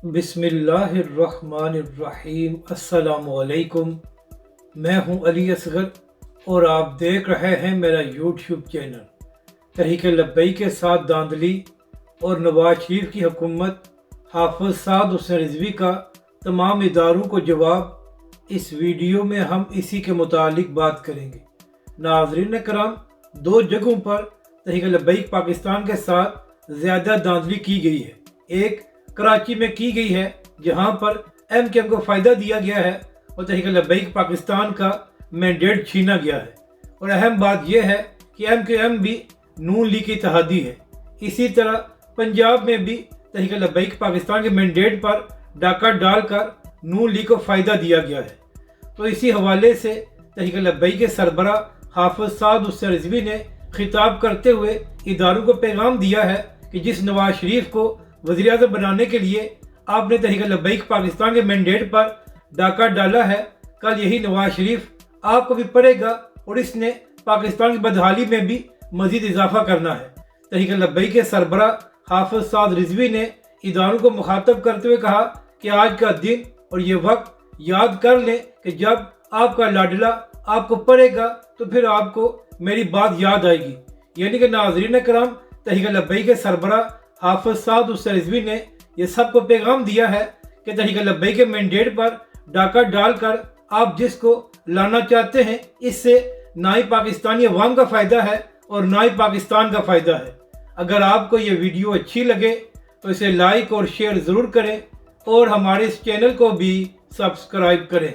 बिस्मिल्लाहिर्रहमानिर्रहीम। अस्सलाम वालेकुम। मैं हूं अली असगर और आप देख रहे हैं मेरा यूट्यूब चैनल। तहरीक लब्बई के साथ धांधली और नवाज शरीफ की हुकूमत, हाफिज साद हुसैन रिजवी का तमाम इदारों को जवाब। इस वीडियो में हम इसी के मुतालिक बात करेंगे। नाज़रीन कराम, दो जगहों पर तहरीक लब्बई पाकिस्तान के साथ ज़्यादा धांधली की गई है। एक कराची में की गई है जहां पर MKM को फ़ायदा दिया गया है और तहरीक लब्बई पाकिस्तान का मैंडेट छीना गया है। और अहम बात यह है कि MKM भी नून लीग की इत्तेहादी है। इसी तरह पंजाब में भी तहरीक लब्बई पाकिस्तान के मैंडेट पर डाका डालकर नून लीग को फ़ायदा दिया गया है। तो इसी हवाले से तहरीक लब्बई के सरबरा हाफिज साद हुसैन रिजवी ने खिताब करते हुए इदारों को पैगाम दिया है कि जिस नवाज शरीफ को वज़ीर-ए-आज़म बनाने के लिए आपने तहरीक लब्बई पाकिस्तान के मैंडेट पर डाका डाला है, कल यही नवाज शरीफ आपको भी पड़ेगा और इसने पाकिस्तान की बदहाली में भी मजीद इजाफा करना है। तहरीक लब्बई के सरबरा हाफिज साद रिजवी ने इदारों को मुखातब करते हुए कहा कि आज का दिन और ये वक्त याद कर लें कि जब आपका लाडला आपको पड़ेगा तो फिर आपको मेरी बात याद आएगी। यानी कि नाज़रीन कराम, तहरीक लब्बई के सरबरा हाफिज साद हुसैन रिजवी ने यह सबको पैगाम दिया है कि तहरीक लब्बई के मैंडेट पर डाका डालकर आप जिसको लाना चाहते हैं, इससे ना ही पाकिस्तानी अवाम का फ़ायदा है और ना ही पाकिस्तान का फ़ायदा है। अगर आपको ये वीडियो अच्छी लगे तो इसे लाइक और शेयर ज़रूर करें और हमारे इस चैनल को भी सब्सक्राइब करें।